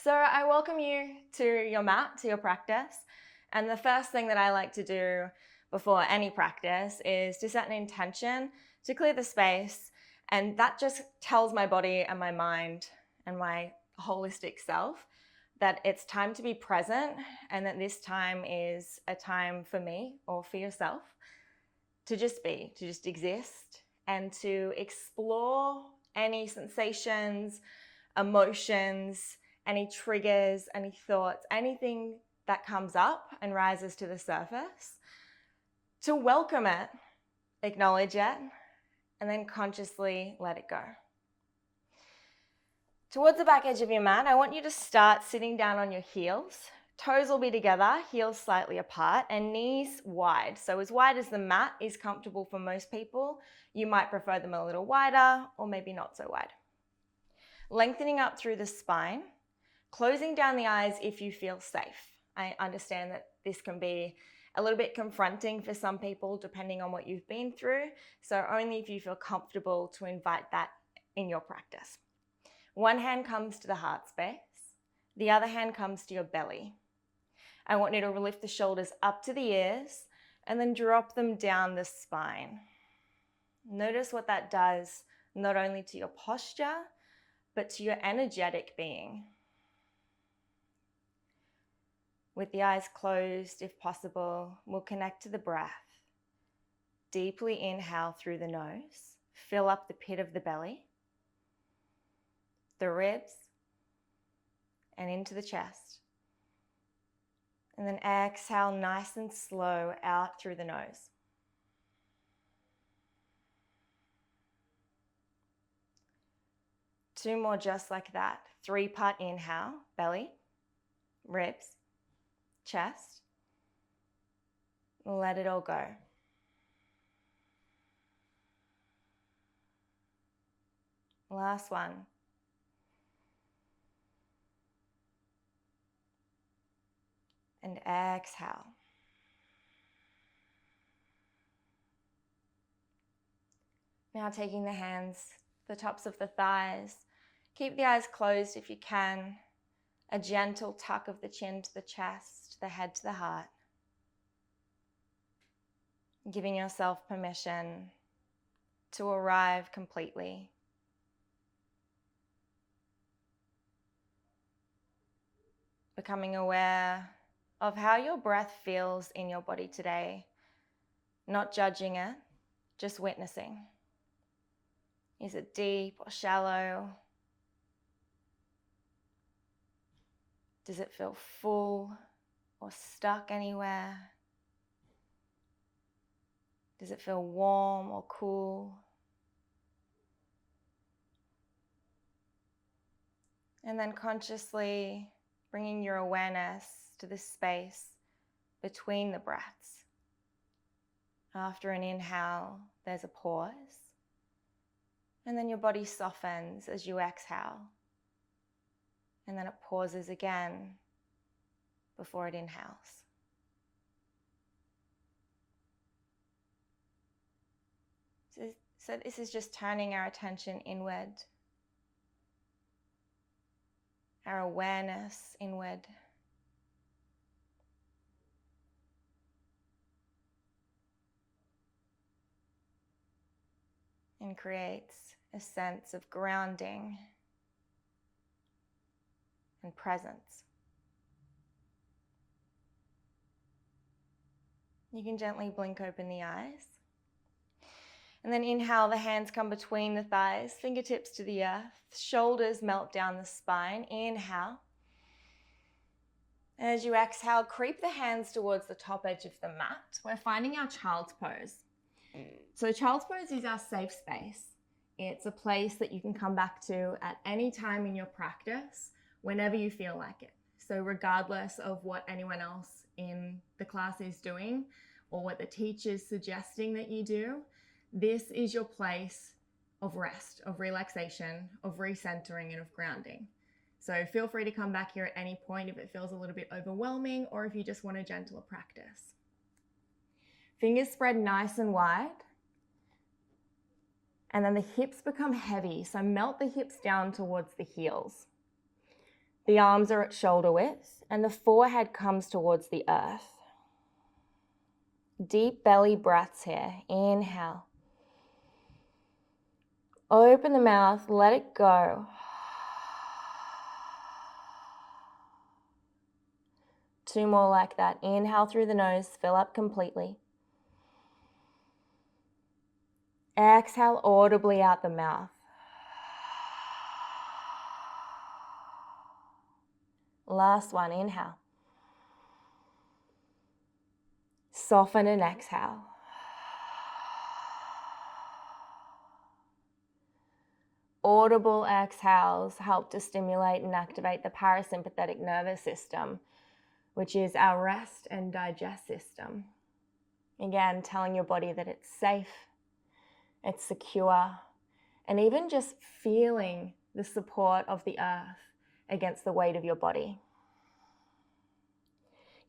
So I welcome you to your mat, to your practice. And the first thing that I like to do before any practice is to set an intention to clear the space. And that just tells my body and my mind and my holistic self that it's time to be present and that this time is a time for me or for yourself to just be, to just exist and to explore any sensations, emotions, any triggers, any thoughts, anything that comes up and rises to the surface, to welcome it, acknowledge it, and then consciously let it go. Towards the back edge of your mat, I want you to start sitting down on your heels. Toes will be together, heels slightly apart, and knees wide. So as wide as the mat is comfortable for most people, you might prefer them a little wider or maybe not so wide. Lengthening up through the spine, closing down the eyes if you feel safe. I understand that this can be a little bit confronting for some people depending on what you've been through, so only if you feel comfortable to invite that in your practice. One hand comes to the heart space, the other hand comes to your belly. I want you to lift the shoulders up to the ears and then drop them down the spine. Notice what that does not only to your posture, but to your energetic being. With the eyes closed, if possible, we'll connect to the breath. Deeply inhale through the nose, fill up the pit of the belly, the ribs, and into the chest. And then exhale nice and slow out through the nose. Two more just like that. 3-part inhale, belly, ribs, chest. Let it all go. Last one. And exhale. Now taking the hands, the tops of the thighs. Keep the eyes closed if you can. A gentle tuck of the chin to the chest, the head to the heart. Giving yourself permission to arrive completely. Becoming aware of how your breath feels in your body today. Not judging it, just witnessing. Is it deep or shallow? Does it feel full or stuck anywhere? Does it feel warm or cool? And then consciously bringing your awareness to the space between the breaths. After an inhale, there's a pause. And then your body softens as you exhale. And then it pauses again before it inhales. So this is just turning our attention inward, our awareness inward. And creates a sense of grounding and presence. You can gently blink open the eyes. And then inhale, the hands come between the thighs, fingertips to the earth, shoulders melt down the spine. Inhale. As you exhale, creep the hands towards the top edge of the mat. We're finding our child's pose. So child's pose is our safe space. It's a place that you can come back to at any time in your practice, whenever you feel like it. So regardless of what anyone else in the class is doing or what the teacher's suggesting that you do, this is your place of rest, of relaxation, of recentering, and of grounding. So feel free to come back here at any point if it feels a little bit overwhelming or if you just want a gentler practice. Fingers spread nice and wide. And then the hips become heavy, so melt the hips down towards the heels. The arms are at shoulder width and the forehead comes towards the earth. Deep belly breaths here. Inhale. Open the mouth, let it go. Two more like that. Inhale through the nose, fill up completely. Exhale audibly out the mouth. Last one, inhale. Soften and exhale. Audible exhales help to stimulate and activate the parasympathetic nervous system, which is our rest and digest system. Again, telling your body that it's safe, it's secure, and even just feeling the support of the earth against the weight of your body.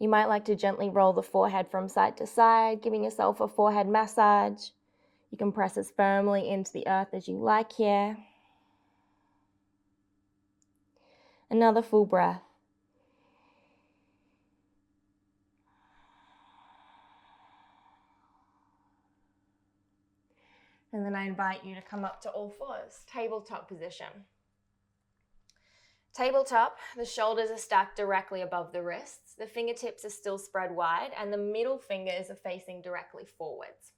You might like to gently roll the forehead from side to side, giving yourself a forehead massage. You can press as firmly into the earth as you like here. Another full breath. And then I invite you to come up to all fours, tabletop position. Tabletop, the shoulders are stacked directly above the wrists, the fingertips are still spread wide, and the middle fingers are facing directly forwards.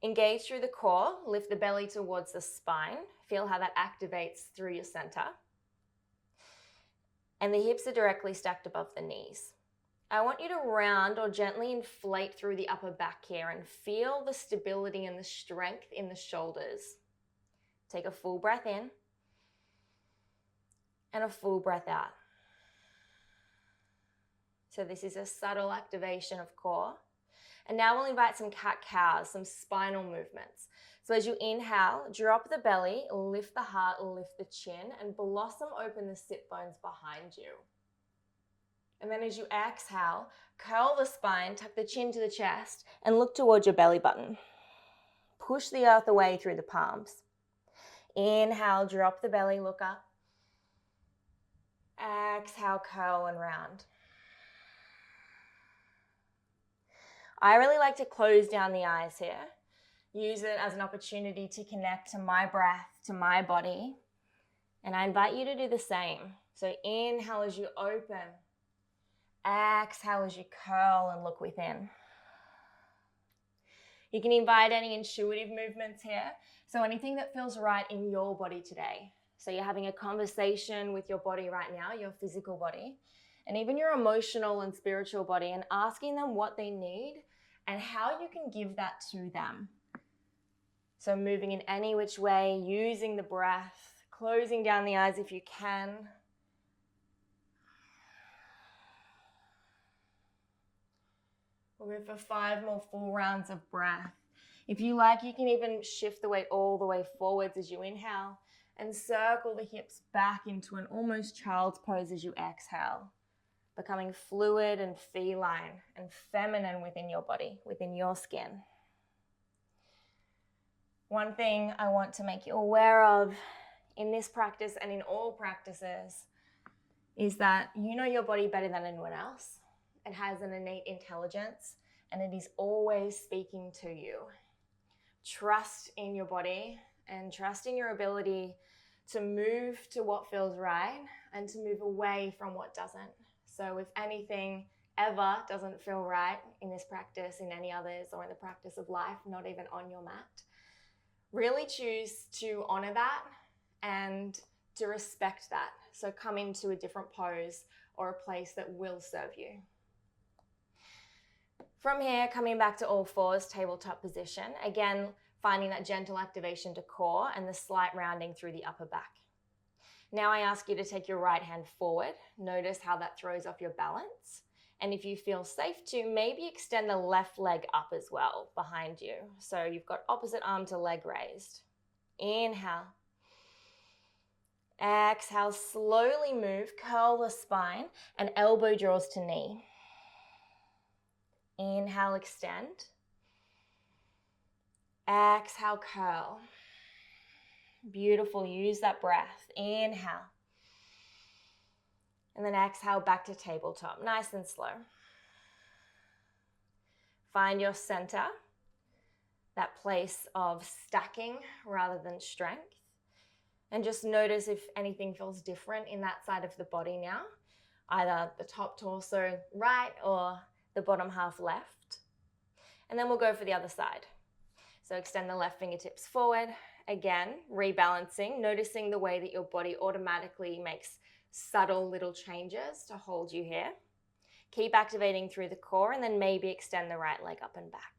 Engage through the core, lift the belly towards the spine, feel how that activates through your center. And the hips are directly stacked above the knees. I want you to round or gently inflate through the upper back here and feel the stability and the strength in the shoulders. Take a full breath in and a full breath out. So this is a subtle activation of core. And now we'll invite some cat-cows, some spinal movements. So as you inhale, drop the belly, lift the heart, lift the chin, and blossom open the sit bones behind you. And then as you exhale, curl the spine, tuck the chin to the chest, and look towards your belly button. Push the earth away through the palms. Inhale, drop the belly, look up. Exhale, curl and round. I really like to close down the eyes here. Use it as an opportunity to connect to my breath, to my body. And I invite you to do the same. So inhale as you open. Exhale as you curl and look within. You can invite any intuitive movements here. So anything that feels right in your body today. So you're having a conversation with your body right now, your physical body, and even your emotional and spiritual body, and asking them what they need and how you can give that to them. So moving in any which way, using the breath, closing down the eyes if you can. We'll go for 5 more full rounds of breath. If you like, you can even shift the weight all the way forwards as you inhale and circle the hips back into an almost child's pose as you exhale, becoming fluid and feline and feminine within your body, within your skin. One thing I want to make you aware of in this practice and in all practices is that you know your body better than anyone else. It has an innate intelligence and it is always speaking to you. Trust in your body and trust in your ability to move to what feels right and to move away from what doesn't. So if anything ever doesn't feel right in this practice, in any others, or in the practice of life, not even on your mat, really choose to honor that and to respect that. So come into a different pose or a place that will serve you. From here, coming back to all fours, tabletop position. Again, finding that gentle activation to core and the slight rounding through the upper back. Now I ask you to take your right hand forward. Notice how that throws off your balance. And if you feel safe to, maybe extend the left leg up as well behind you. So you've got opposite arm to leg raised. Inhale. Exhale, slowly move, curl the spine and elbow draws to knee. Inhale, extend. Exhale, curl. Beautiful, use that breath. Inhale. And then exhale back to tabletop, nice and slow. Find your center, that place of stacking rather than strength. And just notice if anything feels different in that side of the body now, either the top torso right or the bottom half left. And then we'll go for the other side. So extend the left fingertips forward. Again, rebalancing, noticing the way that your body automatically makes subtle little changes to hold you here. Keep activating through the core and then maybe extend the right leg up and back.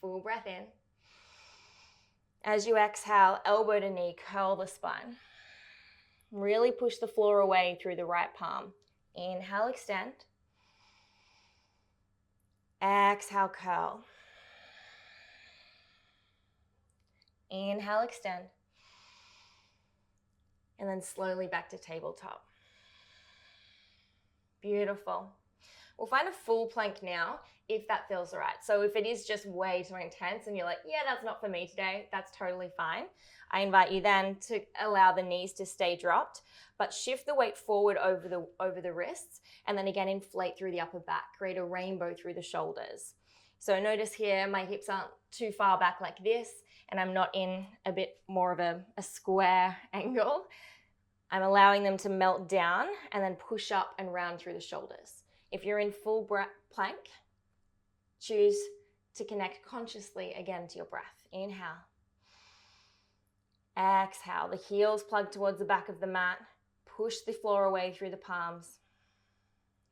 Full breath in. As you exhale, elbow to knee, curl the spine. Really push the floor away through the right palm. Inhale, extend. Exhale, curl. Inhale, extend. And then slowly back to tabletop. Beautiful. We'll find a full plank now if that feels right. So if it is just way too intense and you're like, yeah, that's not for me today, that's totally fine. I invite you then to allow the knees to stay dropped, but shift the weight forward over the wrists, and then again inflate through the upper back, create a rainbow through the shoulders. So notice here my hips aren't too far back like this, and I'm not in a bit more of a square angle. I'm allowing them to melt down and then push up and round through the shoulders. If you're in full plank, choose to connect consciously again to your breath. Inhale. Exhale. The heels plug towards the back of the mat. Push the floor away through the palms.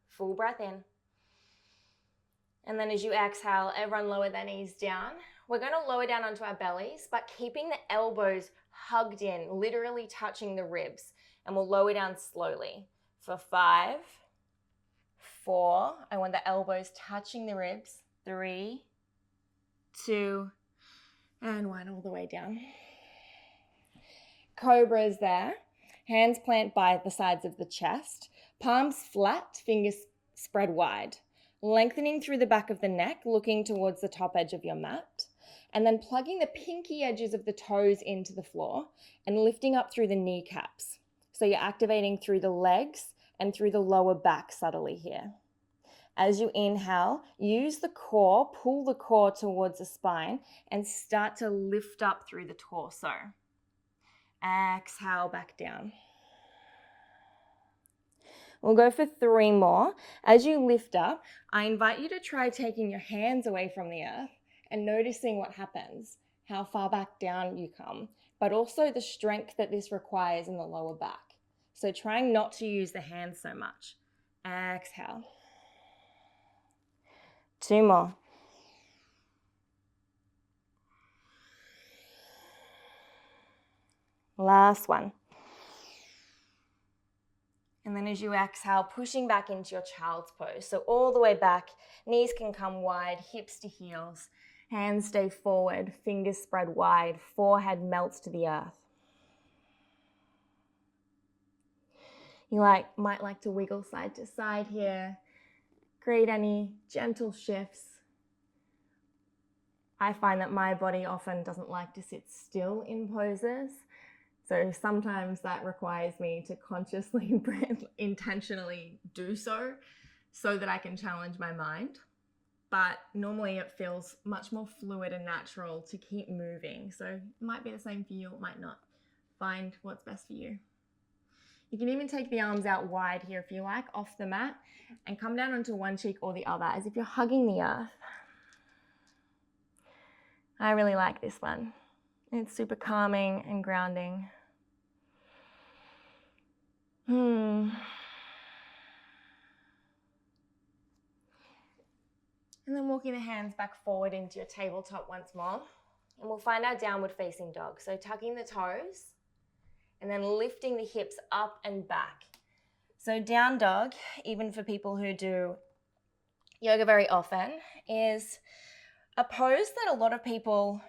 Full breath in. And then as you exhale, everyone lower their knees down. We're going to lower down onto our bellies, but keeping the elbows hugged in, literally touching the ribs. And we'll lower down slowly. For 5, 4, I want the elbows touching the ribs. 3, 2, and 1, all the way down. Cobra is there. Hands plant by the sides of the chest. Palms flat, fingers spread wide. Lengthening through the back of the neck, looking towards the top edge of your mat. And then plugging the pinky edges of the toes into the floor and lifting up through the kneecaps. So you're activating through the legs and through the lower back subtly here. As you inhale, use the core, pull the core towards the spine and start to lift up through the torso. Exhale back down. We'll go for 3 more. As you lift up, I invite you to try taking your hands away from the earth and noticing what happens, how far back down you come, but also the strength that this requires in the lower back. So trying not to use the hands so much. Exhale. 2 more. Last one. And then as you exhale, pushing back into your child's pose. So all the way back, knees can come wide, hips to heels, hands stay forward, fingers spread wide, forehead melts to the earth. You might like to wiggle side to side here, create any gentle shifts. I find that my body often doesn't like to sit still in poses. So sometimes that requires me to consciously, intentionally do so that I can challenge my mind. But normally it feels much more fluid and natural to keep moving. So it might be the same for you, it might not. Find what's best for you. You can even take the arms out wide here if you like, off the mat, and come down onto one cheek or the other as if you're hugging the earth. I really like this one. It's super calming and grounding. And then walking the hands back forward into your tabletop once more. And we'll find our downward facing dog. So tucking the toes and then lifting the hips up and back. So down dog, even for people who do yoga very often, is a pose that a lot of people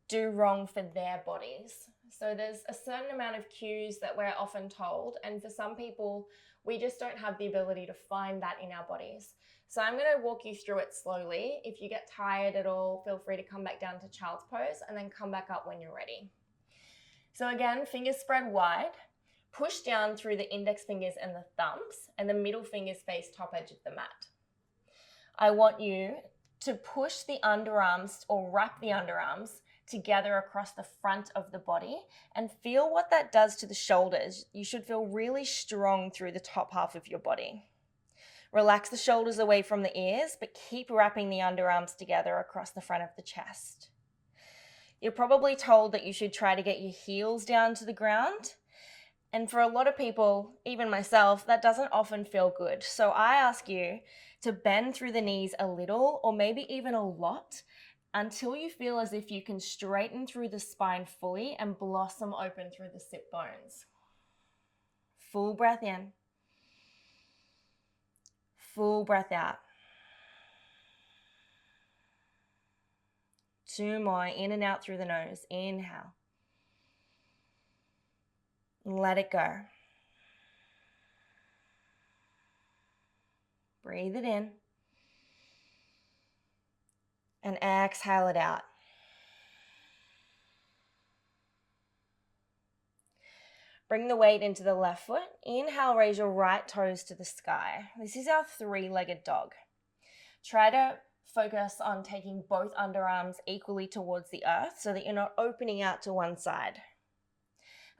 do wrong for their bodies. So there's a certain amount of cues that we're often told, and for some people, we just don't have the ability to find that in our bodies. So I'm going to walk you through it slowly. If you get tired at all, feel free to come back down to child's pose and then come back up when you're ready. So again, fingers spread wide. Push down through the index fingers and the thumbs, and the middle fingers face top edge of the mat. I want you to push the underarms or wrap the underarms together across the front of the body and feel what that does to the shoulders. You should feel really strong through the top half of your body. Relax the shoulders away from the ears, but keep wrapping the underarms together across the front of the chest. You're probably told that you should try to get your heels down to the ground. And for a lot of people, even myself, that doesn't often feel good. So I ask you to bend through the knees a little, or maybe even a lot, until you feel as if you can straighten through the spine fully and blossom open through the sit bones. Full breath in. Full breath out. 2 more, in and out through the nose. Inhale. Let it go. Breathe it in. And exhale it out. Bring the weight into the left foot. Inhale, raise your right toes to the sky. This is our 3-legged dog. Try to focus on taking both underarms equally towards the earth so that you're not opening out to one side.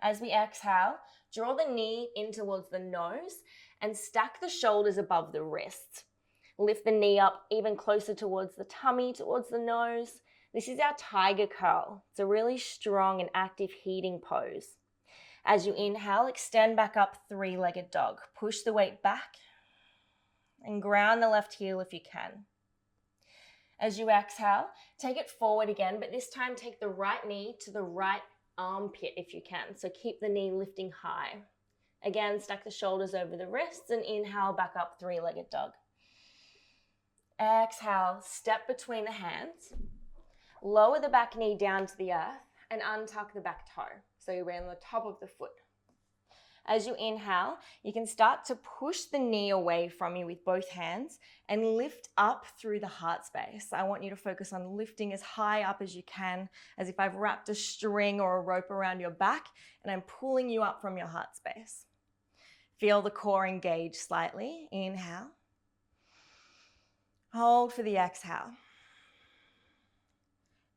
As we exhale, draw the knee in towards the nose and stack the shoulders above the wrists. Lift the knee up even closer towards the tummy, towards the nose. This is our tiger curl. It's a really strong and active heating pose. As you inhale, extend back up, 3-legged dog. Push the weight back and ground the left heel if you can. As you exhale, take it forward again, but this time take the right knee to the right armpit if you can. So keep the knee lifting high. Again, stack the shoulders over the wrists and inhale back up, 3-legged dog. Exhale, step between the hands. Lower the back knee down to the earth and untuck the back toe. So you're on the top of the foot. As you inhale, you can start to push the knee away from you with both hands and lift up through the heart space. I want you to focus on lifting as high up as you can, as if I've wrapped a string or a rope around your back and I'm pulling you up from your heart space. Feel the core engage slightly. Inhale. Hold for the exhale.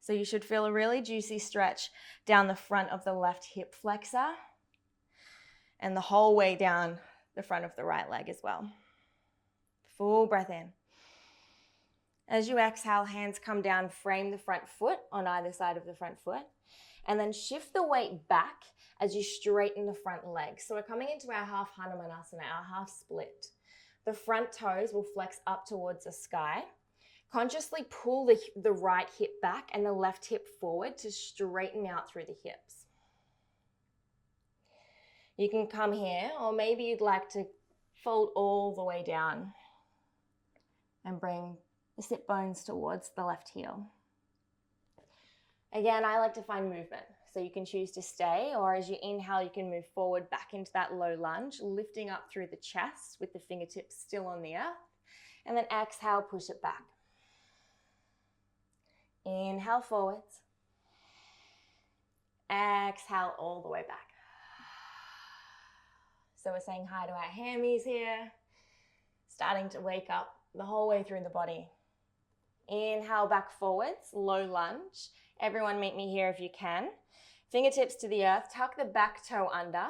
So you should feel a really juicy stretch down the front of the left hip flexor and the whole way down the front of the right leg as well. Full breath in. As you exhale, hands come down, frame the front foot on either side of the front foot, and then shift the weight back as you straighten the front leg. So we're coming into our half Hanumanasana, our half split. The front toes will flex up towards the sky. Consciously pull the right hip back and the left hip forward to straighten out through the hips. You can come here, or maybe you'd like to fold all the way down and bring the sit bones towards the left heel. Again, I like to find movement. So you can choose to stay, or as you inhale, you can move forward back into that low lunge, lifting up through the chest with the fingertips still on the earth. And then exhale, push it back. Inhale forwards. Exhale all the way back. So we're saying hi to our hammies here, starting to wake up the whole way through the body. Inhale back forwards, low lunge. Everyone meet me here if you can. Fingertips to the earth, tuck the back toe under,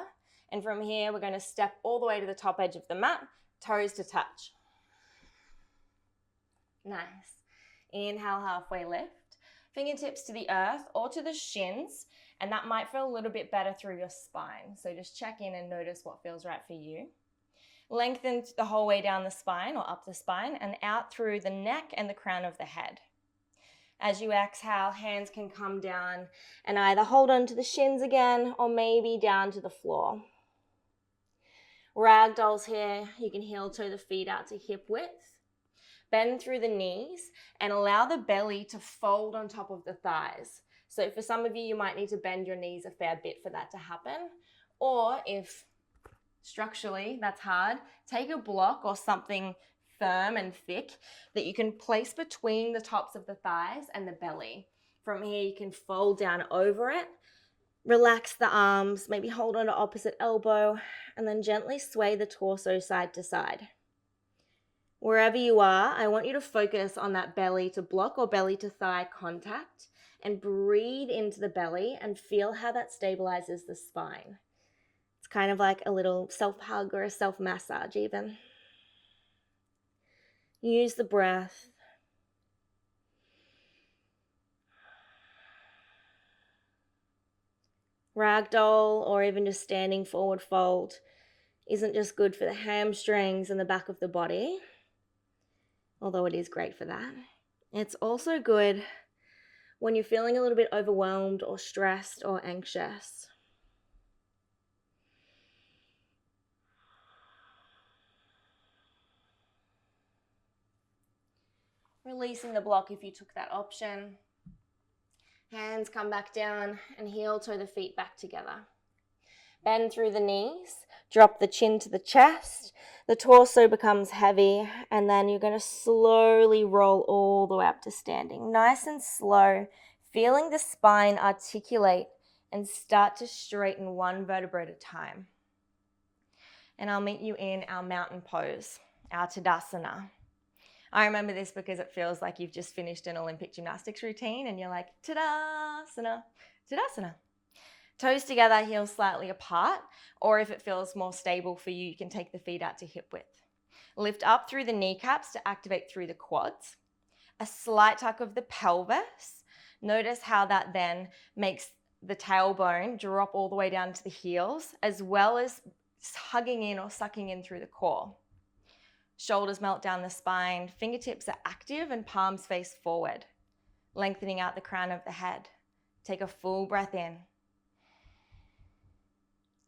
and from here we're going to step all the way to the top edge of the mat, toes to touch. Nice. Inhale, halfway lift. Fingertips to the earth or to the shins, and that might feel a little bit better through your spine. So just check in and notice what feels right for you. Lengthen the whole way down the spine or up the spine and out through the neck and the crown of the head. As you exhale, hands can come down and either hold on to the shins again or maybe down to the floor. Ragdolls here, you can heel toe the feet out to hip width. Bend through the knees and allow the belly to fold on top of the thighs. So for some of you, you might need to bend your knees a fair bit for that to happen. Or if structurally that's hard, take a block or something firm and thick that you can place between the tops of the thighs and the belly. From here, you can fold down over it Relax the arms, maybe hold on to opposite elbow, and then gently sway the torso side to side. Wherever you are, I want you to focus on that belly to block or belly to thigh contact and breathe into the belly and feel how that stabilizes the spine. It's kind of like a little self-hug or a self-massage even. Use the breath. Ragdoll or even just standing forward fold isn't just good for the hamstrings and the back of the body, although it is great for that. It's also good when you're feeling a little bit overwhelmed or stressed or anxious. Releasing the block if you took that option. Hands come back down and heel toe the feet back together. Bend through the knees, drop the chin to the chest, the torso becomes heavy, and then you're going to slowly roll all the way up to standing. Nice and slow, feeling the spine articulate and start to straighten one vertebra at a time. And I'll meet you in our mountain pose, our Tadasana. I remember this because it feels like you've just finished an Olympic gymnastics routine and you're like, Tadasana, Tadasana. Toes together, heels slightly apart, or if it feels more stable for you, you can take the feet out to hip width. Lift up through the kneecaps to activate through the quads. A slight tuck of the pelvis. Notice how that then makes the tailbone drop all the way down to the heels, as well as hugging in or sucking in through the core. Shoulders melt down the spine, fingertips are active and palms face forward, lengthening out the crown of the head. Take a full breath in.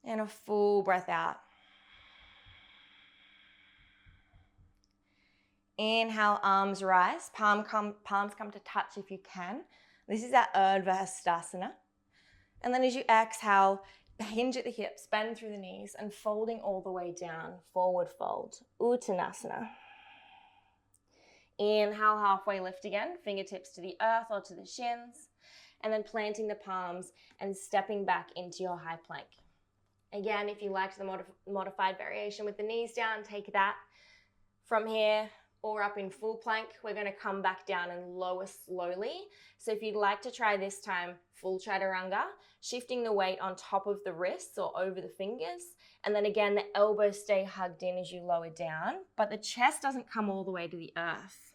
And a full breath out. Inhale, arms rise. Palms come to touch if you can. This is our Urdhva Hastasana. And then as you exhale, hinge at the hips, bend through the knees, and folding all the way down, forward fold, Uttanasana. Inhale, halfway lift again, fingertips to the earth or to the shins, and then planting the palms and stepping back into your high plank. Again, if you liked the modified variation with the knees down, take that. From here, or up in full plank, we're going to come back down and lower slowly. So if you'd like to try this time, full chaturanga, shifting the weight on top of the wrists or over the fingers. And then again, the elbows stay hugged in as you lower down, but the chest doesn't come all the way to the earth.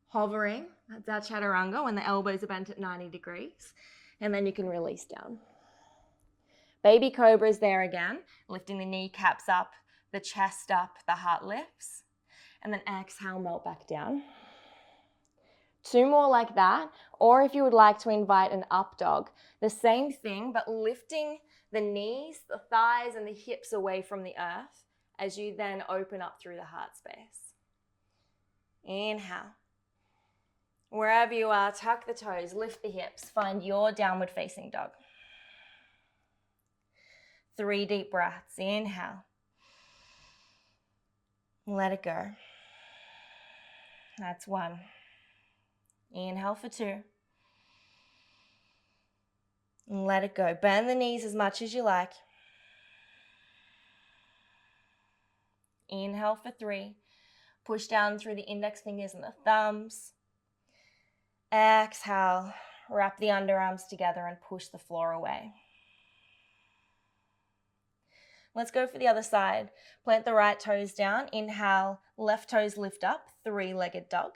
Hovering, that's our chaturanga when the elbows are bent at 90 degrees. And then you can release down. Baby cobra is there again, lifting the kneecaps up, the chest up, the heart lifts, and then exhale, melt back down. 2 more like that, or if you would like to invite an up dog, the same thing, but lifting the knees, the thighs, and the hips away from the earth as you then open up through the heart space. Inhale. Wherever you are, tuck the toes, lift the hips, find your downward facing dog. 3 deep breaths. Inhale. Let it go. That's 1. Inhale for 2. Let it go. Bend the knees as much as you like. Inhale for 3. Push down through the index fingers and the thumbs. Exhale. Wrap the underarms together and push the floor away. Let's go for the other side. Plant the right toes down. Inhale, left toes lift up, 3-legged dog.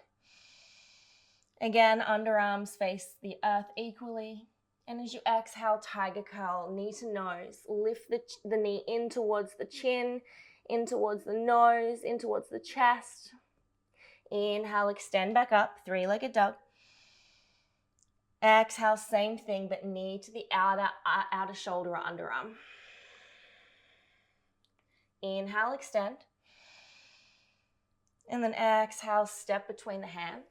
Again, underarms face the earth equally. And as you exhale, tiger curl, knee to nose. Lift the knee in towards the chin, in towards the nose, in towards the chest. Inhale, extend back up, 3-legged dog. Exhale, same thing, but knee to the outer shoulder or underarm. Inhale, extend. And then exhale, step between the hands.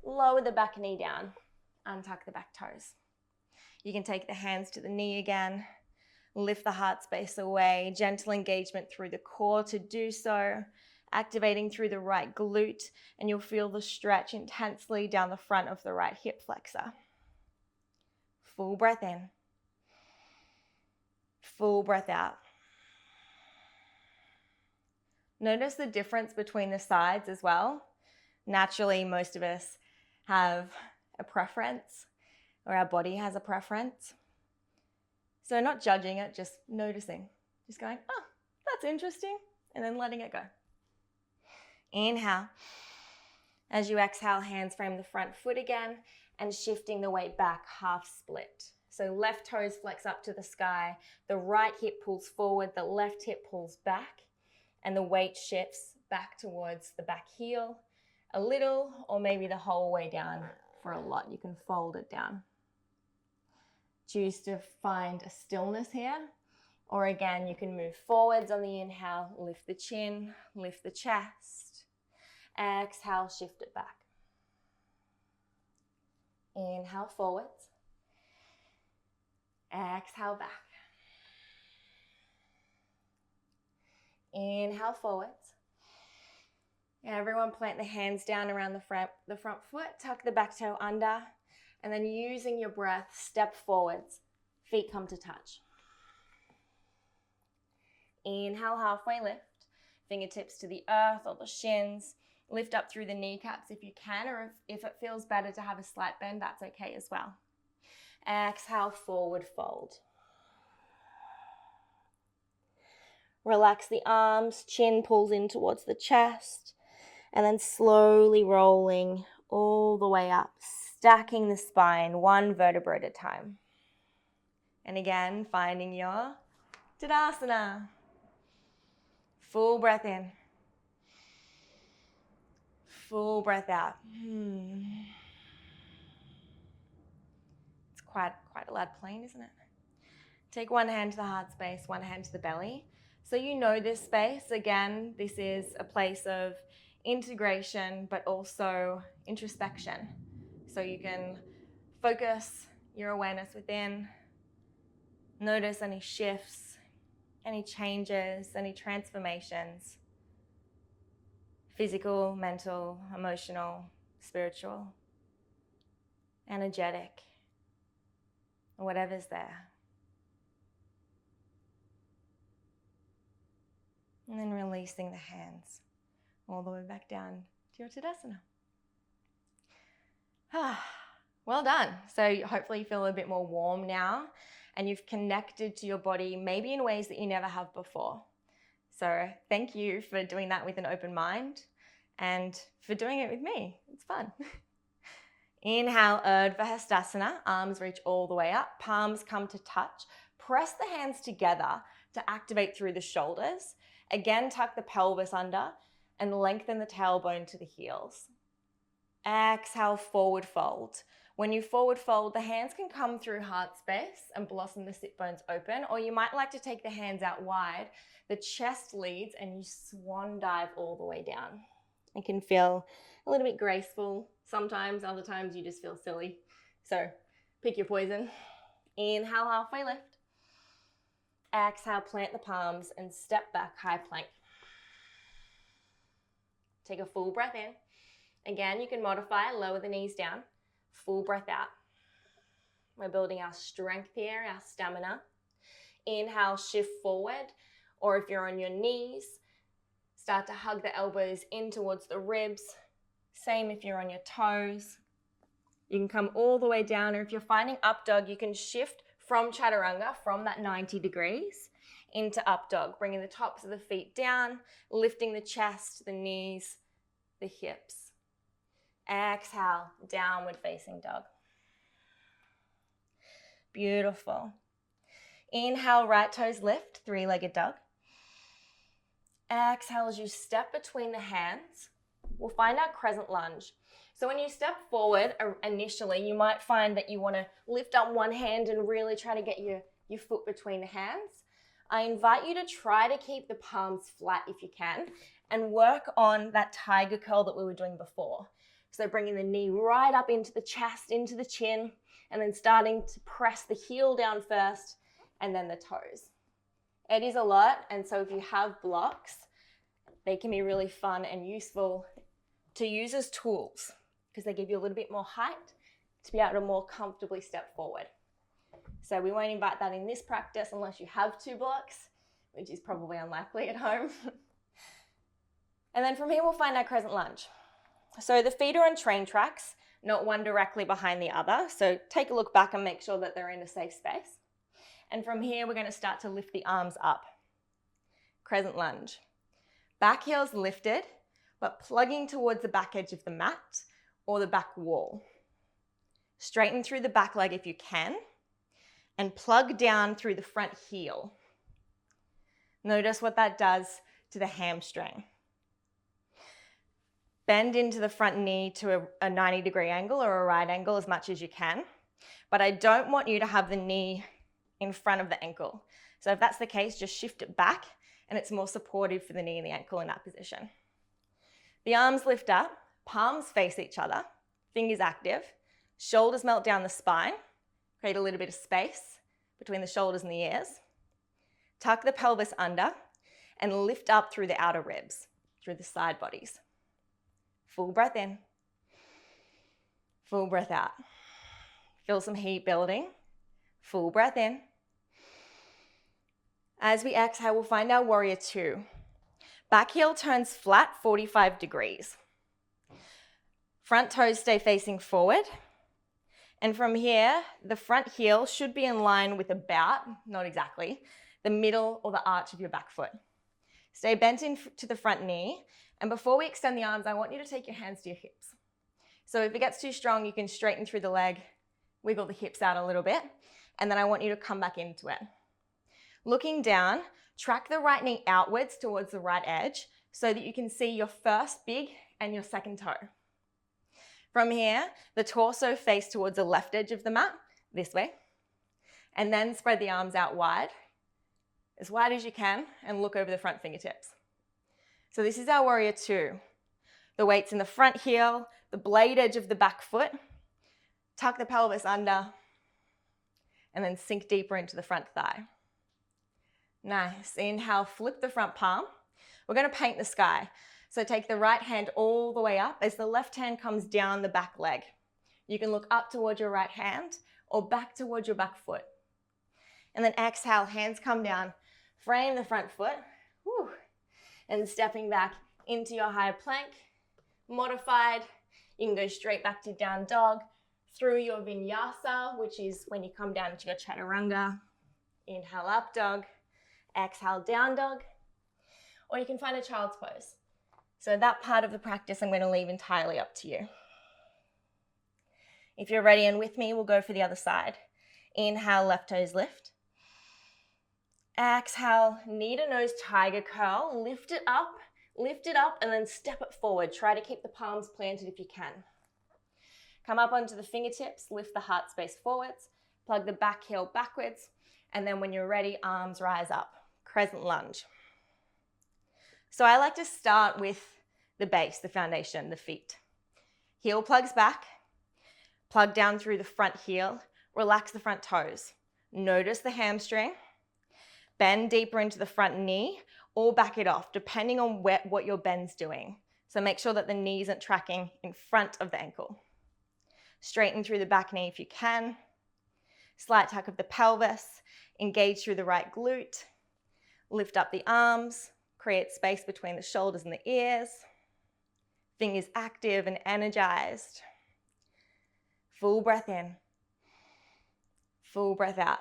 Lower the back knee down. Untuck the back toes. You can take the hands to the knee again. Lift the heart space away. Gentle engagement through the core to do so. Activating through the right glute. And you'll feel the stretch intensely down the front of the right hip flexor. Full breath in. Full breath out. Notice the difference between the sides as well. Naturally, most of us have a preference, or our body has a preference. So not judging it, just noticing. Just going, oh, that's interesting, and then letting it go. Inhale. As you exhale, hands frame the front foot again and shifting the weight back, half split. So left toes flex up to the sky, the right hip pulls forward, the left hip pulls back, and the weight shifts back towards the back heel a little, or maybe the whole way down for a lot. You can fold it down. Choose to find a stillness here, or again, you can move forwards on the inhale, lift the chin, lift the chest. Exhale, shift it back. Inhale forwards. Exhale back. Inhale forwards. Everyone plant the hands down around the front foot, tuck the back toe under, and then using your breath, step forwards. Feet come to touch. Inhale, halfway lift. Fingertips to the earth or the shins. Lift up through the kneecaps if you can, or if it feels better to have a slight bend, that's okay as well. Exhale, forward fold. Relax the arms, chin pulls in towards the chest, and then slowly rolling all the way up, stacking the spine one vertebra at a time. And again, finding your Tadasana. Full breath in. Full breath out. It's quite a loud plane, isn't it? Take one hand to the heart space, one hand to the belly. So you know this space. Again, this is a place of integration, but also introspection. So you can focus your awareness within, notice any shifts, any changes, any transformations, physical, mental, emotional, spiritual, energetic, or whatever's there. And then releasing the hands all the way back down to your Tadasana. Well done. So hopefully you feel a bit more warm now and you've connected to your body maybe in ways that you never have before. So thank you for doing that with an open mind and for doing it with me. It's fun. Inhale, Urdhva Hastasana. Arms reach all the way up. Palms come to touch. Press the hands together to activate through the shoulders. Again, tuck the pelvis under and lengthen the tailbone to the heels. Exhale, forward fold. When you forward fold, the hands can come through heart space and blossom the sit bones open, or you might like to take the hands out wide. The chest leads and you swan dive all the way down. It can feel a little bit graceful sometimes, other times you just feel silly. So pick your poison. Inhale, halfway lift. Exhale, plant the palms and step back, high plank. Take a full breath in. Again, you can modify, lower the knees down. Full breath out. We're building our strength here, our stamina. Inhale, shift forward, or if you're on your knees, start to hug the elbows in towards the ribs. Same if you're on your toes. You can come all the way down, or if you're finding up dog, you can shift from chaturanga, from that 90 degrees, into up dog, bringing the tops of the feet down, lifting the chest, the knees, the hips. Exhale, downward facing dog. Beautiful. Inhale, right toes lift, three-legged dog. Exhale as you step between the hands. We'll find our crescent lunge. So when you step forward initially, you might find that you want to lift up one hand and really try to get your foot between the hands. I invite you to try to keep the palms flat if you can and work on that tiger curl that we were doing before. So bringing the knee right up into the chest, into the chin, and then starting to press the heel down first and then the toes. It is a lot, and so if you have blocks, they can be really fun and useful to use as tools because they give you a little bit more height to be able to more comfortably step forward. So we won't invite that in this practice unless you have 2 blocks, which is probably unlikely at home. And then from here, we'll find our crescent lunge. So the feet are on train tracks, not one directly behind the other. So take a look back and make sure that they're in a safe space. And from here, we're going to start to lift the arms up. Crescent lunge. Back heel's lifted, but plugging towards the back edge of the mat or the back wall. Straighten through the back leg if you can, and plug down through the front heel. Notice what that does to the hamstring. Bend into the front knee to a 90-degree angle or a right angle as much as you can, but I don't want you to have the knee in front of the ankle. So if that's the case, just shift it back and it's more supportive for the knee and the ankle in that position. The arms lift up, palms face each other, fingers active, shoulders melt down the spine, create a little bit of space between the shoulders and the ears. Tuck the pelvis under and lift up through the outer ribs, through the side bodies. Full breath in, full breath out. Feel some heat building. Full breath in. As we exhale, we'll find our warrior 2. Back heel turns flat 45 degrees. Front toes stay facing forward. And from here, the front heel should be in line with about, not exactly, the middle or the arch of your back foot. Stay bent into the front knee. And before we extend the arms, I want you to take your hands to your hips. So if it gets too strong, you can straighten through the leg, wiggle the hips out a little bit, and then I want you to come back into it. Looking down, track the right knee outwards towards the right edge so that you can see your first big and your second toe. From here, the torso face towards the left edge of the mat, this way, and then spread the arms out wide as you can, and look over the front fingertips. So this is our warrior 2. The weight's in the front heel, the blade edge of the back foot. Tuck the pelvis under, and then sink deeper into the front thigh. Nice. Inhale, flip the front palm. We're going to paint the sky. So take the right hand all the way up as the left hand comes down the back leg. You can look up towards your right hand or back towards your back foot. And then exhale, hands come down, frame the front foot. Whew. And stepping back into your higher plank, modified. You can go straight back to down dog through your vinyasa, which is when you come down into your chaturanga. Inhale, up dog. Exhale, down dog. Or you can find a child's pose. So that part of the practice I'm going to leave entirely up to you. If you're ready and with me, we'll go for the other side. Inhale, left toes lift. Exhale, knee to nose tiger curl. Lift it up, and then step it forward. Try to keep the palms planted if you can. Come up onto the fingertips, lift the heart space forwards, plug the back heel backwards, and then when you're ready, arms rise up. Crescent lunge. So I like to start with the base, the foundation, the feet. Heel plugs back, plug down through the front heel, relax the front toes. Notice the hamstring. Bend deeper into the front knee or back it off, depending on what your bend's doing. So make sure that the knee isn't tracking in front of the ankle. Straighten through the back knee if you can. Slight tuck of the pelvis. Engage through the right glute. Lift up the arms. Create space between the shoulders and the ears. Fingers active and energized. Full breath in. Full breath out.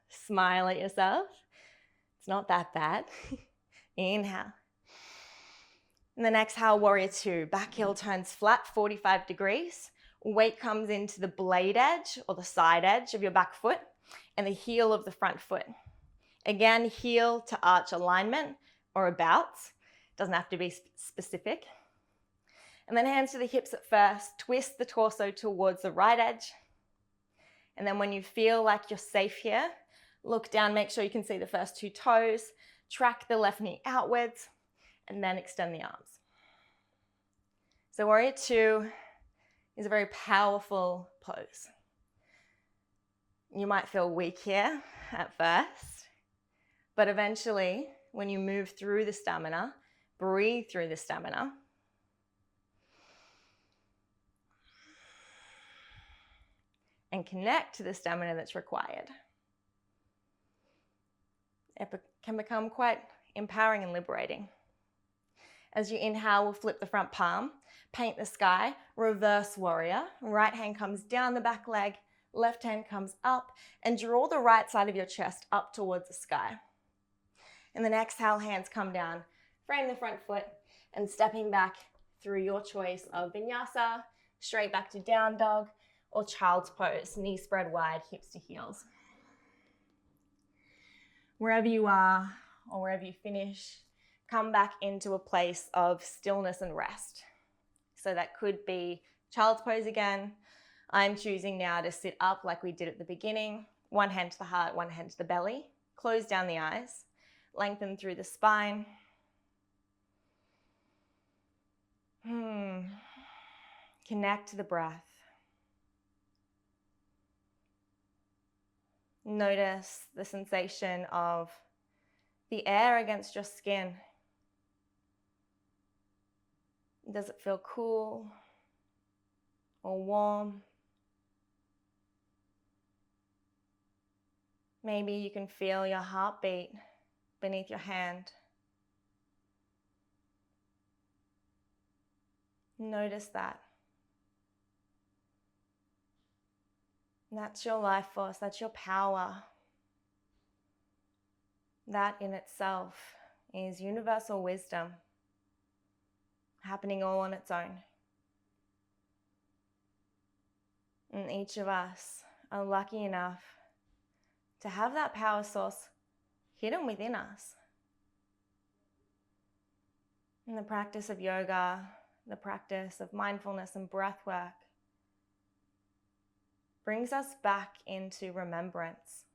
Smile at yourself. It's not that bad. Inhale. And then exhale, warrior 2. Back heel turns flat, 45 degrees. Weight comes into the blade edge or the side edge of your back foot and the heel of the front foot. Again, heel to arch alignment or about. Doesn't have to be specific. And then hands to the hips at first. Twist the torso towards the right edge. And then when you feel like you're safe here, look down, make sure you can see the first 2 toes. Track the left knee outwards and then extend the arms. So warrior 2 is a very powerful pose. You might feel weak here at first, but eventually when you move through the stamina, breathe through the stamina, and connect to the stamina that's required. It can become quite empowering and liberating. As you inhale, we'll flip the front palm, paint the sky, reverse warrior. Right hand comes down the back leg, left hand comes up, and draw the right side of your chest up towards the sky. And then exhale, hands come down, frame the front foot, and stepping back through your choice of vinyasa, straight back to down dog, or child's pose, knees spread wide, hips to heels. Wherever you are, or wherever you finish, come back into a place of stillness and rest. So that could be child's pose again. I'm choosing now to sit up like we did at the beginning. One hand to the heart, one hand to the belly. Close down the eyes. Lengthen through the spine. Connect to the breath. Notice the sensation of the air against your skin. Does it feel cool or warm? Maybe you can feel your heartbeat beneath your hand. Notice that. That's your life force, that's your power. That in itself is universal wisdom happening all on its own. And each of us are lucky enough to have that power source hidden within us. In the practice of yoga, the practice of mindfulness and breath work brings us back into remembrance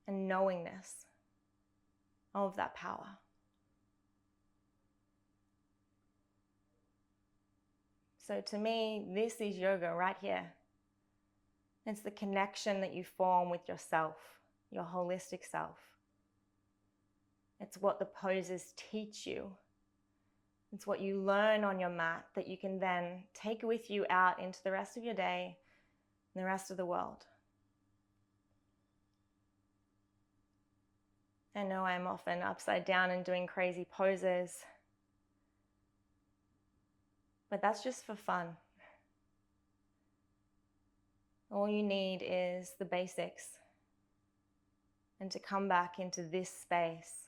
and knowingness of that power. So to me, this is yoga right here. It's the connection that you form with yourself, your holistic self. It's what the poses teach you. It's what you learn on your mat that you can then take with you out into the rest of your day and the rest of the world. I know I'm often upside down and doing crazy poses, but that's just for fun. All you need is the basics and to come back into this space,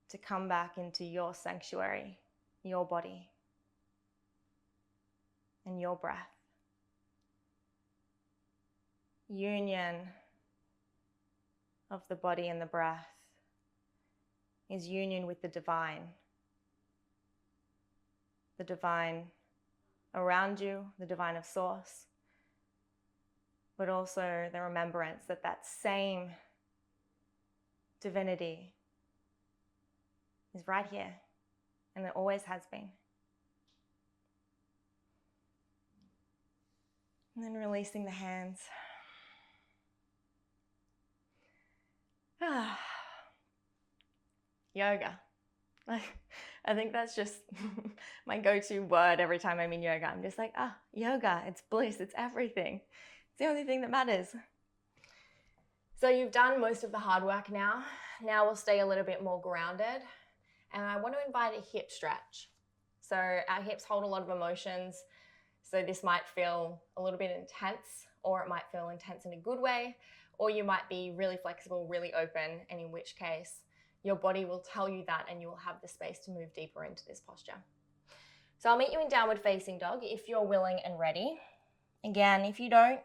to come back into your sanctuary, your body, and your breath. Union of the body and the breath is union with the divine around you, the divine of source, but also the remembrance that that same divinity is right here, and it always has been. And then releasing the hands. Yoga. I think that's just my go-to word every time I'm in yoga. I'm just like, yoga, it's bliss, it's everything. It's the only thing that matters. So you've done most of the hard work now. Now we'll stay a little bit more grounded. And I want to invite a hip stretch. So our hips hold a lot of emotions. So this might feel a little bit intense, or it might feel intense in a good way, or you might be really flexible, really open, and in which case your body will tell you that and you will have the space to move deeper into this posture. So I'll meet you in downward facing dog if you're willing and ready. Again, if you don't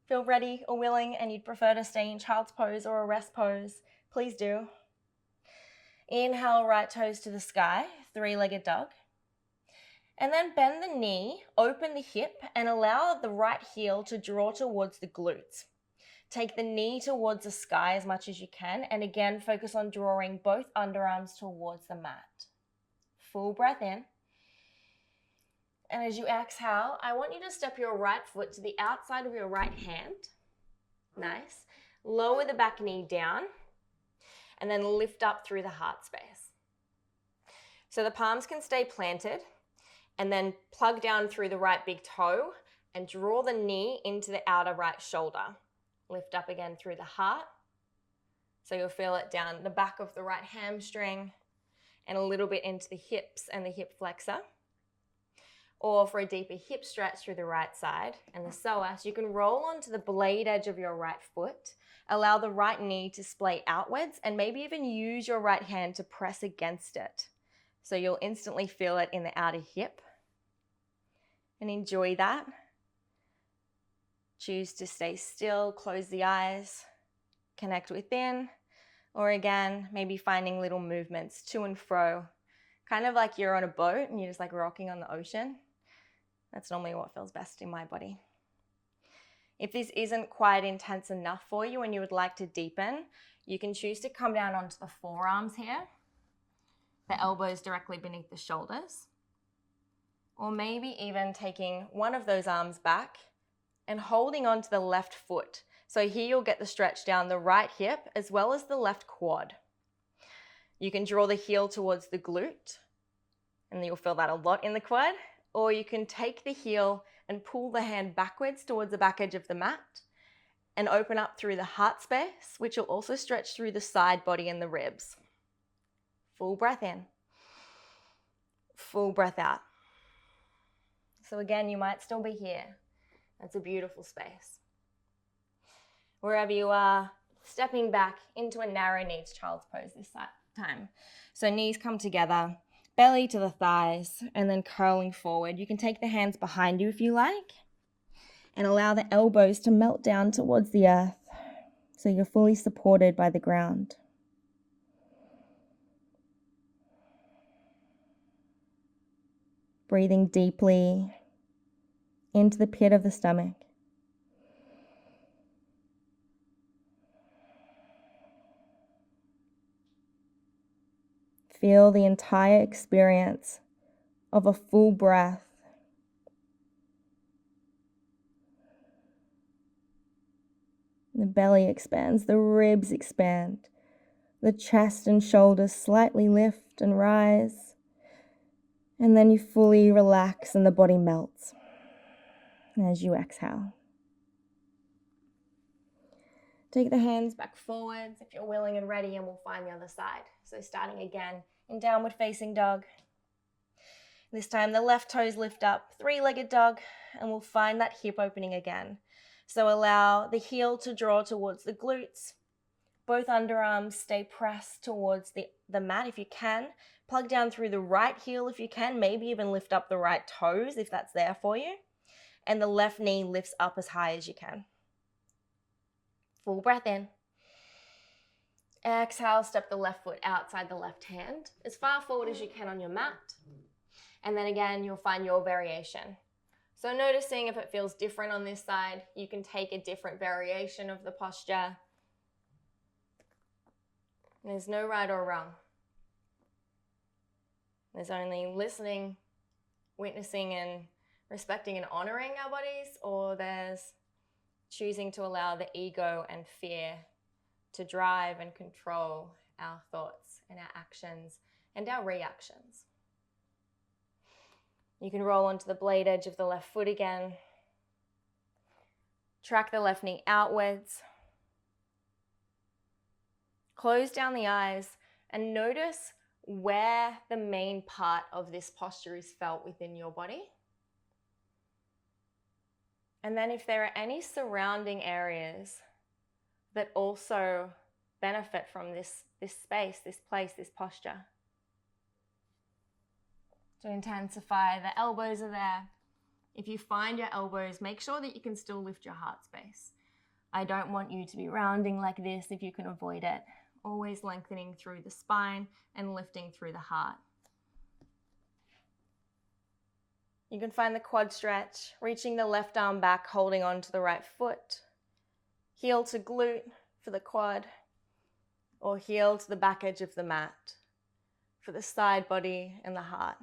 feel ready or willing and you'd prefer to stay in child's pose or a rest pose, please do. Inhale, right toes to the sky, three-legged dog. And then bend the knee, open the hip, and allow the right heel to draw towards the glutes. Take the knee towards the sky as much as you can, and again, focus on drawing both underarms towards the mat. Full breath in. And as you exhale, I want you to step your right foot to the outside of your right hand. Nice. Lower the back knee down, and then lift up through the heart space. So the palms can stay planted, And then plug down through the right big toe and draw the knee into the outer right shoulder. Lift up again through the heart. So you'll feel it down the back of the right hamstring and a little bit into the hips and the hip flexor. Or for a deeper hip stretch through the right side and the psoas, you can roll onto the blade edge of your right foot. Allow the right knee to splay outwards and maybe even use your right hand to press against it. So you'll instantly feel it in the outer hip. And enjoy that. Choose to stay still, close the eyes, connect within, or again, maybe finding little movements to and fro, kind of like you're on a boat and you're just like rocking on the ocean. That's normally what feels best in my body. If this isn't quite intense enough for you and you would like to deepen, you can choose to come down onto the forearms here, the elbows directly beneath the shoulders, or maybe even taking one of those arms back and holding onto the left foot. So here you'll get the stretch down the right hip as well as the left quad. You can draw the heel towards the glute, and you'll feel that a lot in the quad, or you can take the heel and pull the hand backwards towards the back edge of the mat and open up through the heart space, which will also stretch through the side body and the ribs. Full breath in, full breath out. So again, you might still be here. That's a beautiful space. Wherever you are, stepping back into a narrow knees child's pose this time. So knees come together, belly to the thighs, and then curling forward. You can take the hands behind you if you like, and allow the elbows to melt down towards the earth so you're fully supported by the ground. Breathing deeply into the pit of the stomach. Feel the entire experience of a full breath. The belly expands, the ribs expand, the chest and shoulders slightly lift and rise, and then you fully relax and the body melts as you exhale. Take the hands back forwards if you're willing and ready, and we'll find the other side. So starting again in downward facing dog. This time the left toes lift up, three-legged dog, and we'll find that hip opening again. So allow the heel to draw towards the glutes. Both underarms stay pressed towards the mat if you can. Plug down through the right heel if you can, maybe even lift up the right toes if that's there for you. And the left knee lifts up as high as you can. Full breath in. Exhale, step the left foot outside the left hand, as far forward as you can on your mat. And then again, you'll find your variation. So noticing if it feels different on this side, you can take a different variation of the posture. There's no right or wrong. There's only listening, witnessing, and respecting and honoring our bodies, or there's choosing to allow the ego and fear to drive and control our thoughts and our actions and our reactions. You can roll onto the blade edge of the left foot again. Track the left knee outwards. Close down the eyes and notice where the main part of this posture is felt within your body. And then if there are any surrounding areas that also benefit from this space, this place, this posture. To intensify, the elbows are there. If you find your elbows, make sure that you can still lift your heart space. I don't want you to be rounding like this if you can avoid it. Always lengthening through the spine and lifting through the heart. You can find the quad stretch, reaching the left arm back, holding on to the right foot. Heel to glute for the quad, or heel to the back edge of the mat for the side body and the heart.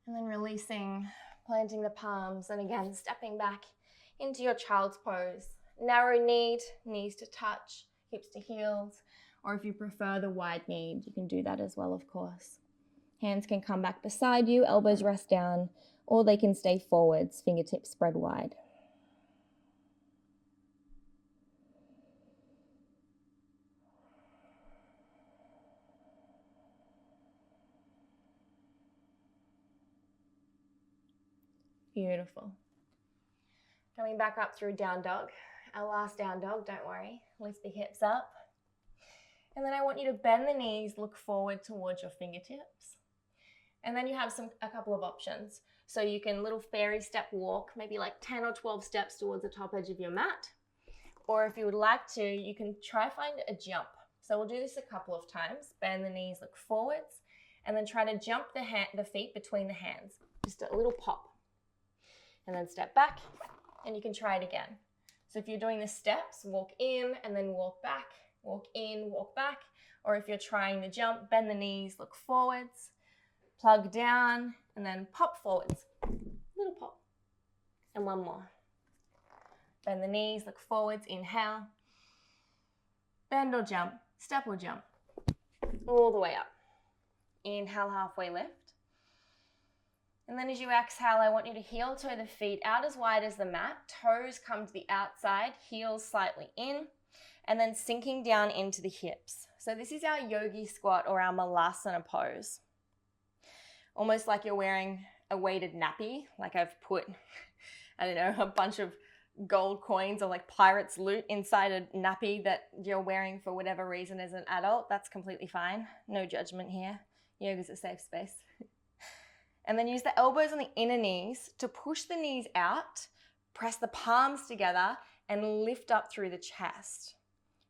And then releasing planting the palms, and again, stepping back into your child's pose. Narrow kneed, knees to touch, hips to heels, or if you prefer the wide kneed, you can do that as well, of course. Hands can come back beside you, elbows rest down, or they can stay forwards, fingertips spread wide. Beautiful. Coming back up through down dog. Our last down dog, don't worry. Lift the hips up. And then I want you to bend the knees, look forward towards your fingertips. And then you have a couple of options. So you can little fairy step walk, maybe like 10 or 12 steps towards the top edge of your mat. Or if you would like to, you can try find a jump. So we'll do this a couple of times. Bend the knees, look forwards, and then try to jump the feet between the hands. Just a little pop. And then step back, and you can try it again. So if you're doing the steps, walk in and then walk back, walk in, walk back. Or if you're trying the jump, bend the knees, look forwards, plug down, and then pop forwards. Little pop. And one more. Bend the knees, look forwards, inhale. Bend or jump, step or jump. All the way up. Inhale, halfway lift. And then as you exhale, I want you to heel toe the feet out as wide as the mat. Toes come to the outside, heels slightly in, and then sinking down into the hips. So this is our yogi squat or our malasana pose. Almost like you're wearing a weighted nappy, like I've put, I don't know, a bunch of gold coins or like pirate's loot inside a nappy that you're wearing for whatever reason as an adult. That's completely fine. No judgment here. Yoga's a safe space. And then use the elbows on the inner knees to push the knees out, press the palms together, and lift up through the chest.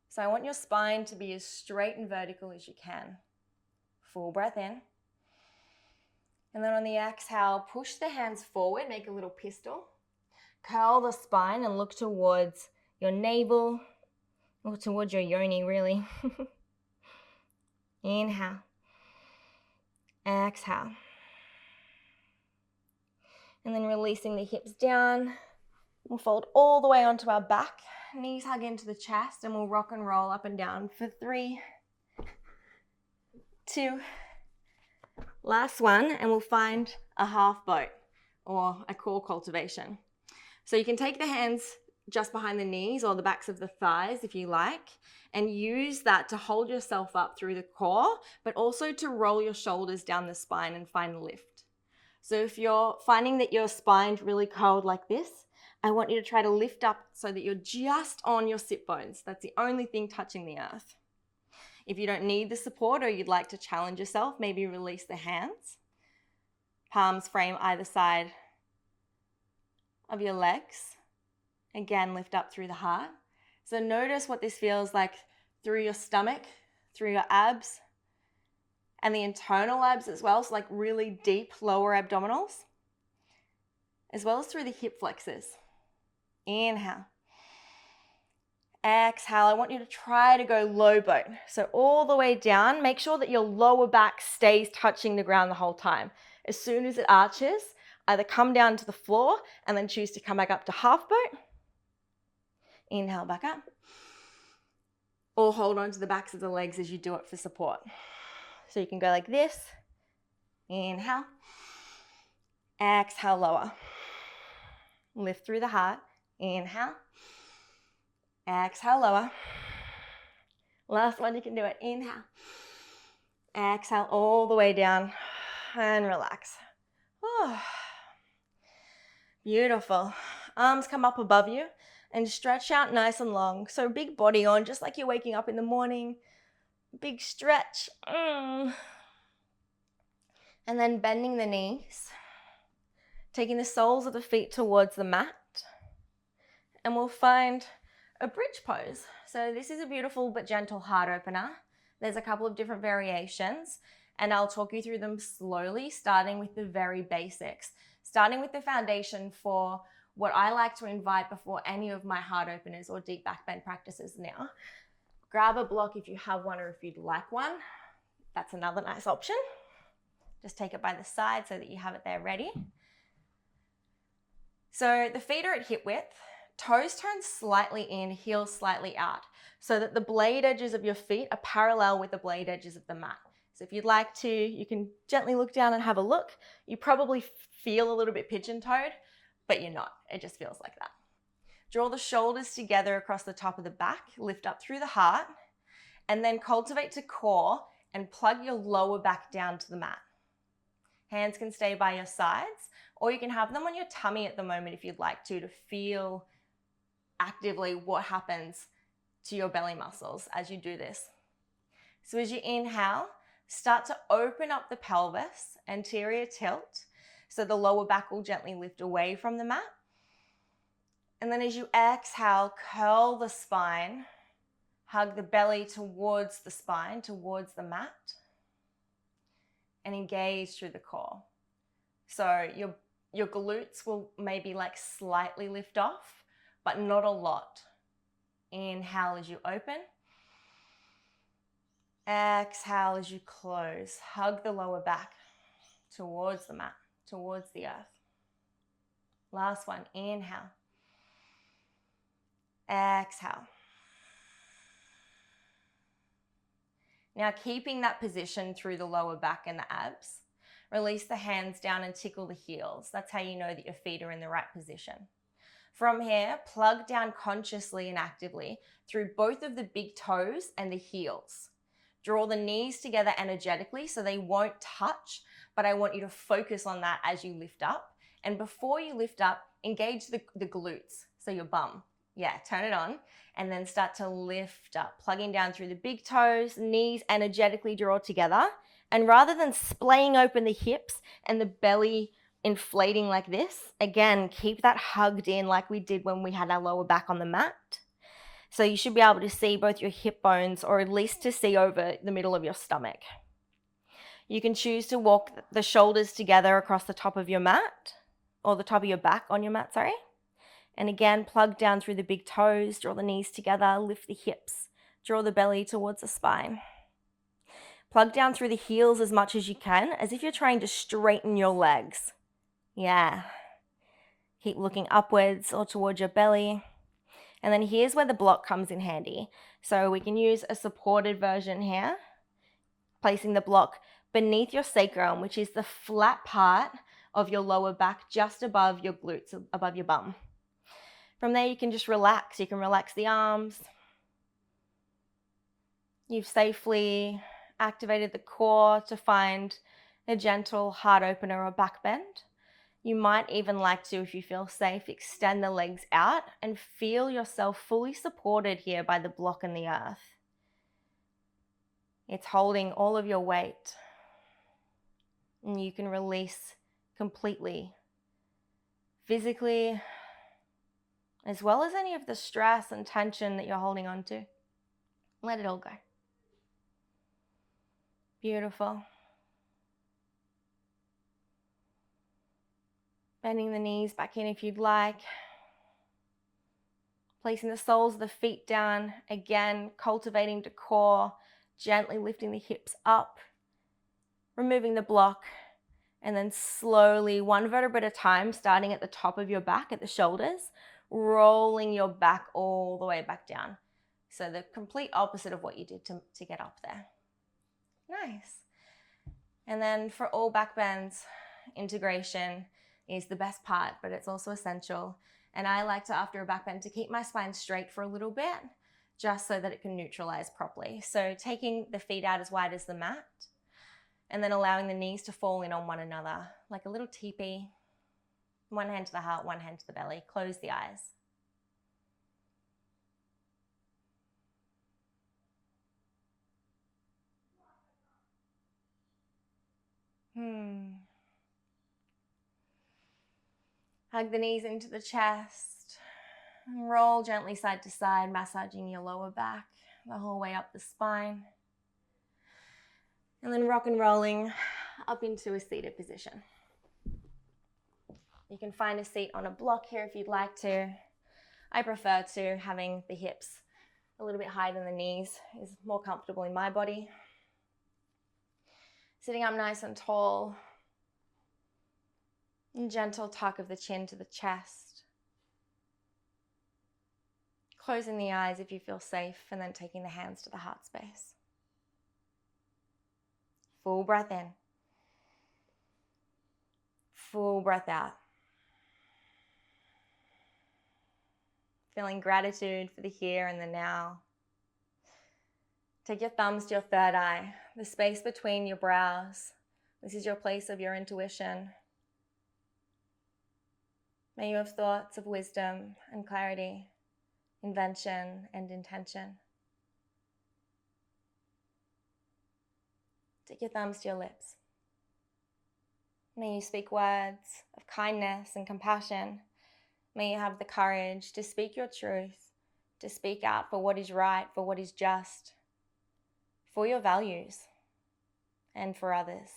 So I want your spine to be as straight and vertical as you can. Full breath in. And then on the exhale, push the hands forward, make a little pistol. Curl the spine and look towards your navel, or towards your yoni, really. Inhale. Exhale. And then releasing the hips down. We'll fold all the way onto our back. Knees hug into the chest, and we'll rock and roll up and down for 3, 2, last one, and we'll find a half boat or a core cultivation. So you can take the hands just behind the knees or the backs of the thighs if you like, and use that to hold yourself up through the core, but also to roll your shoulders down the spine and find lift. So if you're finding that your spine's really curled like this, I want you to try to lift up so that you're just on your sit bones. That's the only thing touching the earth. If you don't need the support or you'd like to challenge yourself, maybe release the hands. Palms frame either side of your legs. Again, lift up through the heart. So notice what this feels like through your stomach, through your abs, and the internal abs as well, so like really deep lower abdominals, as well as through the hip flexors. Inhale. Exhale. I want you to try to go low boat. So all the way down, make sure that your lower back stays touching the ground the whole time. As soon as it arches, either come down to the floor and then choose to come back up to half boat. Inhale, back up. Or hold on to the backs of the legs as you do it for support. So you can go like this. Inhale. Exhale, lower. Lift through the heart. Inhale. Exhale, lower. Last one, you can do it. Inhale. Exhale all the way down and relax. Oh. Beautiful. Arms come up above you and stretch out nice and long. So big body on, just like you're waking up in the morning. Big stretch. And then bending the knees. Taking the soles of the feet towards the mat. And we'll find a bridge pose. So this is a beautiful but gentle heart opener. There's a couple of different variations, and I'll talk you through them slowly, starting with the very basics. Starting with the foundation for what I like to invite before any of my heart openers or deep back bend practices now. Grab a block if you have one or if you'd like one. That's another nice option. Just take it by the side so that you have it there ready. So the feet are at hip width, toes turn slightly in, heels slightly out, so that the blade edges of your feet are parallel with the blade edges of the mat. So if you'd like to, you can gently look down and have a look. You probably feel a little bit pigeon-toed, but you're not. It just feels like that. Draw the shoulders together across the top of the back, lift up through the heart, and then cultivate to core and plug your lower back down to the mat. Hands can stay by your sides, or you can have them on your tummy at the moment if you'd like to feel actively what happens to your belly muscles as you do this. So as you inhale, start to open up the pelvis, anterior tilt, so the lower back will gently lift away from the mat. And then as you exhale, curl the spine, hug the belly towards the spine, towards the mat, and engage through the core. So your glutes will maybe like slightly lift off, but not a lot. Inhale as you open. Exhale as you close. Hug the lower back towards the mat, towards the earth. Last one, inhale. Exhale. Now keeping that position through the lower back and the abs, release the hands down and tickle the heels. That's how you know that your feet are in the right position. From here, plug down consciously and actively through both of the big toes and the heels. Draw the knees together energetically so they won't touch, but I want you to focus on that as you lift up. And before you lift up, engage the glutes, so your bum. Yeah, turn it on, and then start to lift up, plugging down through the big toes, knees energetically draw together. And rather than splaying open the hips and the belly inflating like this, again, keep that hugged in like we did when we had our lower back on the mat. So you should be able to see both your hip bones, or at least to see over the middle of your stomach. You can choose to walk the shoulders together across the top of your mat, or the top of your back on your mat, sorry. And again, plug down through the big toes, draw the knees together, lift the hips, draw the belly towards the spine. Plug down through the heels as much as you can, as if you're trying to straighten your legs. Yeah. Keep looking upwards or towards your belly. And then here's where the block comes in handy. So we can use a supported version here, placing the block beneath your sacrum, which is the flat part of your lower back just above your glutes, above your bum. From there, you can just relax. You can relax the arms. You've safely activated the core to find a gentle heart opener or back bend. You might even like to, if you feel safe, extend the legs out and feel yourself fully supported here by the block and the earth. It's holding all of your weight, and you can release completely, physically, as well as any of the stress and tension that you're holding on to. Let it all go. Beautiful. Bending the knees back in if you'd like. Placing the soles of the feet down. Again, cultivating to core, gently lifting the hips up, removing the block, and then slowly, one vertebra at a time, starting at the top of your back, at the shoulders, rolling your back all the way back down. So the complete opposite of what you did to get up there. Nice. And then for all back bends, integration is the best part, but it's also essential. And I like to, after a back bend, to keep my spine straight for a little bit, just so that it can neutralize properly. So taking the feet out as wide as the mat, and then allowing the knees to fall in on one another, like a little teepee. One hand to the heart, one hand to the belly. Close the eyes. Hug the knees into the chest. And roll gently side to side, massaging your lower back the whole way up the spine. And then rock and rolling up into a seated position. You can find a seat on a block here if you'd like to. I prefer to. Having the hips a little bit higher than the knees is more comfortable in my body. Sitting up nice and tall. And gentle tuck of the chin to the chest. Closing the eyes if you feel safe, and then taking the hands to the heart space. Full breath in. Full breath out. Feeling gratitude for the here and the now. Take your thumbs to your third eye, the space between your brows. This is your place of your intuition. May you have thoughts of wisdom and clarity, invention and intention. Take your thumbs to your lips. May you speak words of kindness and compassion. May you have the courage to speak your truth, to speak out for what is right, for what is just, for your values, and for others.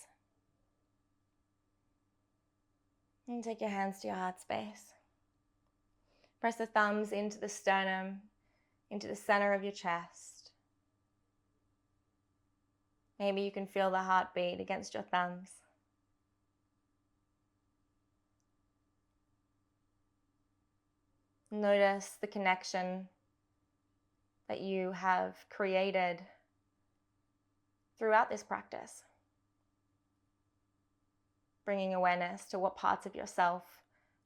And take your hands to your heart space. Press the thumbs into the sternum, into the center of your chest. Maybe you can feel the heartbeat against your thumbs. Notice the connection that you have created throughout this practice. Bringing awareness to what parts of yourself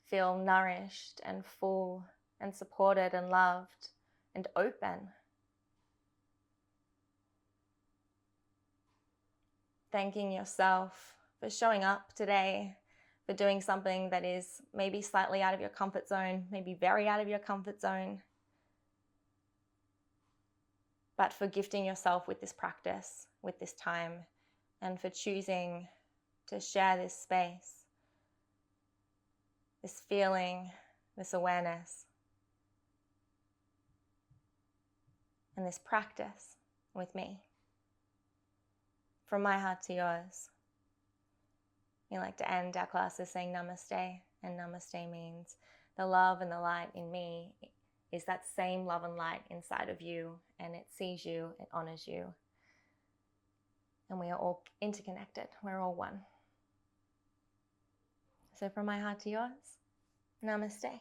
feel nourished and full and supported and loved and open. Thanking yourself for showing up today, for doing something that is maybe slightly out of your comfort zone, maybe very out of your comfort zone, but for gifting yourself with this practice, with this time, and for choosing to share this space, this feeling, this awareness, and this practice with me. From my heart to yours. We like to end our classes saying namaste, and namaste means the love and the light in me is that same love and light inside of you, and it sees you, it honors you, and we are all interconnected. We're all one. So from my heart to yours, namaste.